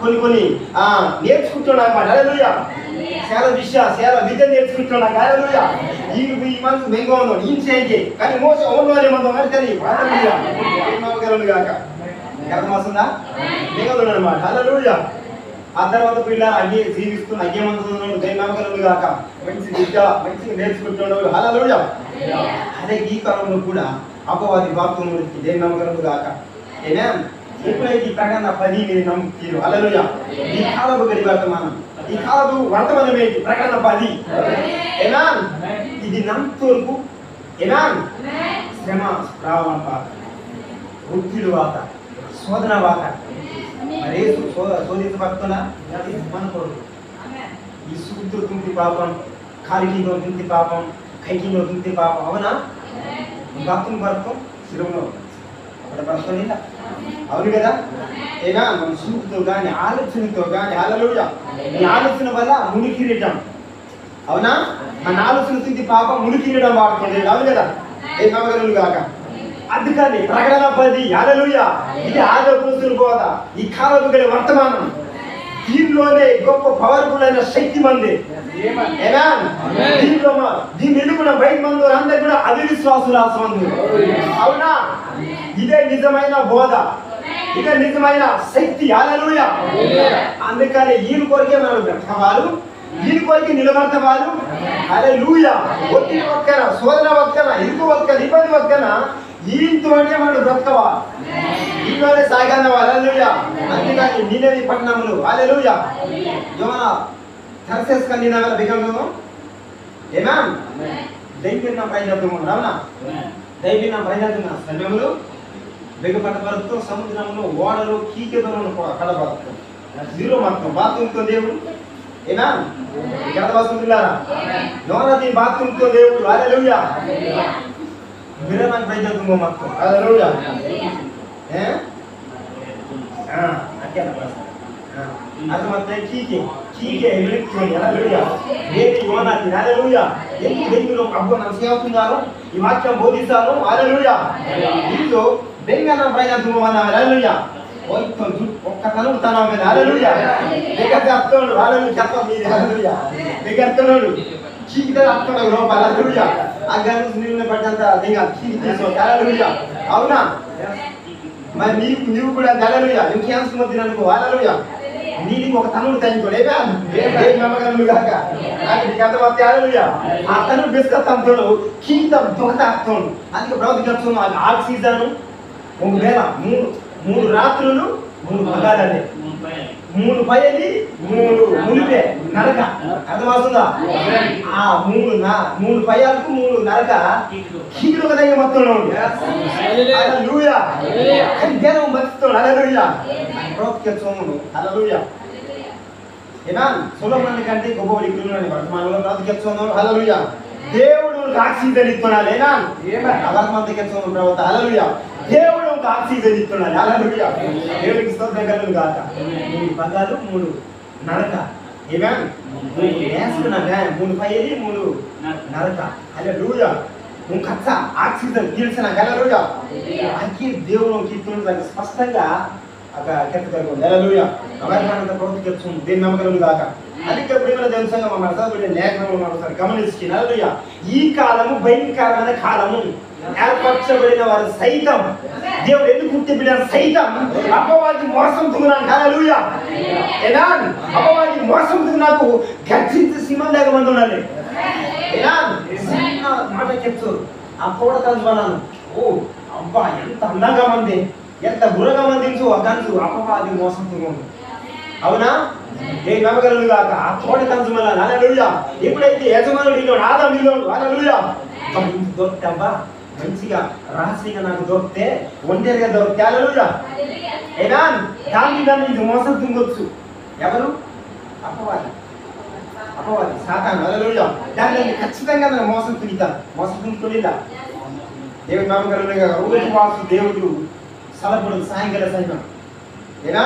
కొన్ని నేర్చుకుంటున్నాడు అన్నమాట. హల్లెలూయా. చాలా విద్య నేర్చుకుంటున్నాడు. హల్లెలూయా. ఈ మంది మెంగో ఉన్నాడు ఈయన చేంజ్ కానీ మోసం అవును ఏమన్నా మరి తెలియదు. హల్లెలూయా. ఏమవగలను గాక అర్థమవుతుందా? మెంగో అన్నమాట. హల్లెలూయా. ఆ తర్వాత పిల్ల అగ్గి జీవిస్తున్న అగ్గేమంటున్నాడు దైవగలను గాక మంచి విద్య మంచిగా నేర్చుకుంటున్నాడు. హల్లెలూయా. అదే ఈ కాలంలో కూడా అపవాది బాప్తిస్మం దైవగలను గాక. ఏనా ఎప్పుడైతే ఈ ప్రకటన 10 మీరు నమ్ముతారు. హల్లెలూయా. ఈ కాలపు గడి వర్తమానం ఈ కాలపు వర్తమానం ఏంటి? ప్రకటన 10. ఏనా ఇది నమ్ముతోరుకు ఏనా శ్రమ రావడం వాత వృత్తిలు వాత శోధన వాత మరి శోధించబడుతున్నా మనకోడు ఈ సూత్రు తుంటి పాపం కాలికిలో తుంటి పాపం కైకిలో తుంటి పాపం అవునా భక్తుని భర్తం శిరంలో అక్కడ భర్తలేదా? అవును కదా? ఏనా మన సూపుతో కానీ ఆలోచనతో కానీ హల్లెలూయా ఈ ఆలోచన వల్ల మునికిరీటం అవునా మన ఆలోచన తుంటి పాపం మునికిరీటం వాడుతుంది. అవును కదా? ఏ నమ్మగలను కాక అందుకని ప్రకటన 10 హల్లెలూయా. ఇది ఆదర్శులు బోధ ఈ కాలపు గడి వర్తమానం దీనిలోనే గొప్ప పవర్ఫుల్ అయిన శక్తి మంది. దీని ఎదుగున బయట మందు అందరూ కూడా అవిశ్వాసులు ఆసమందు. అవునా ఇదే నిజమైన బోధ ఇదే నిజమైన శక్తి. హల్లెలూయా. అందుకని ఈయన కొరకే మనం బ్రతకవాలి ఈయన కొరకే నిలబడతారు. హల్లెలూయా. ఒత్తిడి పక్కన శోధన పక్కన ఇరుకు పక్కన ఇబ్బంది పక్కన ఈయనతోనే మనం బ్రతకవా ఈయనలోనే సాగాన. హల్లెలూయా. అందుకని నినవి పట్టణములు హల్లెలూయా యోనా తర్సెస్ కన్నిన బిగంగము ఏమా దైవిన ప్రయత్నము రావనా దైవిన ప్రయత్నము సమయములు బిగపట్ట వరకు సముద్రములో ఓడలు కీకెదలను కడబడుతు జీరో మాత్రం బాత్రూమ్తో దేవుడు ఏనా ఇక్కడ వస్తుందిలారా యోనాది బాత్రూమ్తో దేవుడు. హల్లెలూయా. విరమణ ప్రయత్నము మాత్రం. హల్లెలూయా. ಅದು ಮತ್ತೆ ಕೀಗೆ ಎಲೆಕ್ಟ್ರಾನಿಕ್ హల్లెలూయా. ఏది యోనాది హల్లెలూయా. ఎందుకు దేవుడు అబ్బో నాకు సేవకున్నారు ఈ వాక్యం బోధిస్తాను. హల్లెలూయా. ఇంట్లో బెంగన ప్రయత్నం హల్లెలూయా. ఒక్క తనుతాను మీద హల్లెలూయా. దగ్గర అత్తోడు హల్లెలూయా చెప్ప మీది హల్లెలూయా. దగ్గర అత్తోడు చీకితే అత్తోడు లోపల హల్లెలూయా. ఆ గను నిన్ను పడ్డంత దిగా చీకి తీసో హల్లెలూయా. అవునా మరి నీవు కూడా హల్లెలూయా. నువ్వు క్యాన్సర్ మధ్య అనుకో హల్లెలూయా. నీకు ఒక తనుడు తగ్గిపోడు నమ్మగలను కాక గత వస్తే హల్లెలూయా. ఆ తను బిస్కత్తంతోడు కింద దొంగతాడు. అందుకే బ్రౌతికత్వం ఆక్సిజన్ 3 రాత్రులు 3 పగాలే 3 పయలి 3 మునిపే నరక. అర్థమవుతుందా? ఆ 3 పయాలకు 3 నరక కీడు ఒక దగ్గర మొత్తం హల్లెలూయా. కానీ దేవం బతుకుతాడు. హల్లెలూయా. బ్రౌతికత్వమును హల్లెలూయా. ఏనా సొలొమోను కంటే గొప్పవాడు ఇప్పుడు వర్తమానంలో బ్రౌతికత్వం. హల్లెలూయా. దేవుడు ఆక్సిజన్ ఇస్తున్నాడు. ఏనా అవర్తమానికత్వం ప్రవత. హల్లెలూయా. దేవుడు ఆక్సిజన్ ఇస్తున్నాడు. హల్లెలూయా. దేవుడికి స్తోత్రం కలుగును గాక. 3 పగాలు 3 నరక. ఏమా 3 పయలి 3 నరక. హల్లెలూయా. నువ్వు కచ్చ ఆక్సిజన్ తీర్చిన హల్లెలూయా. అక్కి దేవుడు కీర్తనలు స్పష్టంగా హల్లెలూయా. అవర్తమానంత బ్రౌతికత్వం దేని నమ్మగలను గాక. అందుకే ప్రేమల జనసంగా మన అర్థబడిన లేఖనంలో ఒకసారి గమనించి హల్లెలూయా. ఈ కాలము భయంకరమైన కాలము. ఏర్పరచబడిన వారు సైతం దేవుడు ఎందుకు పుట్టిన సైతం అపవాది మోసం తుగునాను. హల్లెలూయా. ఏనా అపవాది మోసం తుగునాకు గర్జించి సింహంలాగా మంది ఉండాలి. ఏనా మాట చెప్తూ ఆ పోడ తలుచుకున్నాను. ఓ అబ్బా ఎంత అందంగా మంది ఎంత గురగా మందించు అగంచు అపవాది మోసం తుగును. అవునా ఏ నమ్మగలను కాక ఆ తోట కంచుమల్ల. హల్లెలూయా. ఎప్పుడైతే యజమానుడిలో ఆదాములో హల్లెలూయా దొరికితబ్బా మంచిగా రహస్యంగా నాకు దొరికితే ఒంటరిగా దొరికితే హల్లెలూయా. ఏనా దాన్ని మోసం తుంగొచ్చు. ఎవరు? అపవాది సాతాను. హల్లెలూయా. దాన్ని ఖచ్చితంగా నన్ను మోసం తుంగుతాను. మోసం తుంగుతుందా దేవుడి నమ్మగలను రోజు వాసు దేవుడు సలపుడు సాయంకాల సమయం. ఏనా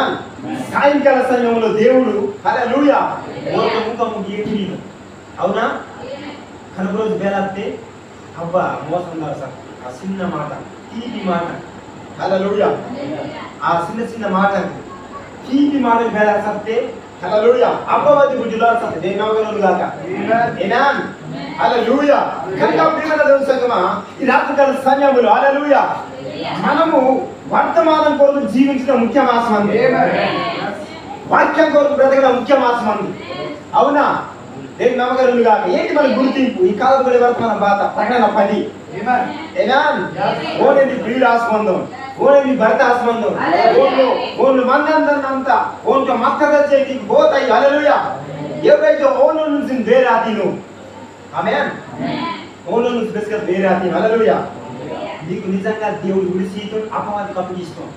సాయంకాల సమయంలో దేవుడు హల్లెలూయా ముఖము గీర్తిని. అవునా కనుక రోజు బేలాస్తే అబ్బా మోసం ఉన్నారు సార్. ఆ చిన్న మాట తీపి మాట హల్లెలూయా. ఆ చిన్న మాట తీపి మాటలు బేలా సత్తే హల్లెలూయా అపవాది బుద్ధిలార సత్తే దేవుని నామములో గాక ఆమేన్ హల్లెలూయా కనుక ప్రియమైన దేవుని సంగమా ఈ రాత్రికాల సమయంలో హల్లెలూయా మనము వర్తమానం కొరకు జీవించడం ముఖ్య మాసమంది వాక్యం కొరకు బ్రతకడం ముఖ్య మాసమంది అవునా దేవుని నామములో గాక ఏంటి మన గుర్తింపు ఈ కాలంలో వర్తమాన బాధ ప్రకటన 10 ఆమేన్ ఓనేది ప్రియుల ఆస్మందం ఓనేది భర్త ఆస్మందం ఓను మందంతా ఓన్తో మక్కద చేతి పోతాయి హల్లెలూయా ఎవరైతే ఓను నుంచి వేరాతీను ఆమేన్ ఓను నుంచి బెస్క వేరాతీను హల్లెలూయా నీకు నిజంగా దేవుడు విడిసితో అపవాది కప్పిస్తాం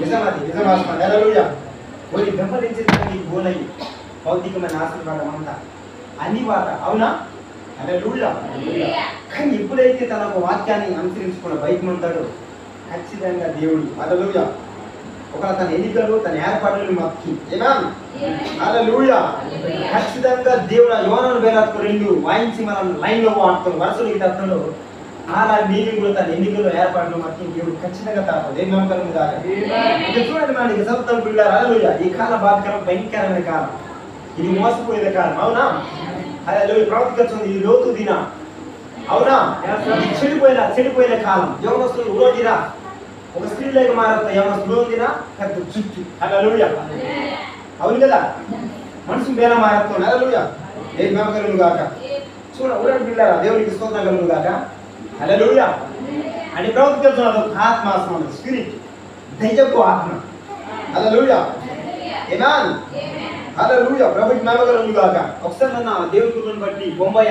నిజం ఆస్మంది హల్లెలూయా ఓని వెంబడించడానికి గోలై భౌతికమైన ఆశీర్వాదం అంతా అన్ని వాట అవునా హల్లెలూయా కానీ ఎప్పుడైతే తన ఒక వాక్యాన్ని అనుసరించుకున్న బయటమంటాడో ఖచ్చితంగా దేవుడు హల్లెలూయా ఒకవేళ తన ఎన్నికలు తన ఏర్పాటులను మక్కి ఆమేన్ హల్లెలూయా ఖచ్చితంగా దేవుడు యోనాను వేలాత్కు 2 వాయించి మనం లైన్లో వాడుతాం వరుసలో ఈ తత్వంలో అలా నీళ్ళు కూడా తన ఎన్నికలు ఏర్పాటులు మక్కి దేవుడు ఖచ్చితంగా తాప దేని నమ్మకం దాకా ఇది చూడండి మనకి సత్తం పిల్లలు హల్లెలూయా ఈ కాలం బాధకరం భయంకరమైన కాలం ఇది మోసపోయేది కాలం అవునా హల్లెలూయా ప్రవర్తించుంది ఈ లోతు దిన అవునా చెడిపోయిన కాలం యవనస్తులు ఉరోగిరా ఒక స్త్రీలోకి మారుతున్న యవనస్తులు ఉరోగిరా పెద్ద చుట్టూ హల్లెలూయా అవును కదా మనుషులు వేల మారుతున్నారు హల్లెలూయా దేవుని నామములో గాక చూడ ఉరడి పిల్లరా దేవునికి స్తోత్రం కలుగును గాక హల్లెలూయా అని ప్రవర్తించున్నారు ఆత్మ ఆత్మ స్పిరిట్ దైవపు ఆత్మ హల్లెలూయా ఆమేన్ హల్లెలూయా ప్రభుకి నామములో గాక ఒకసారి నన్ను దేవుని కృపను బట్టి బొంబాయి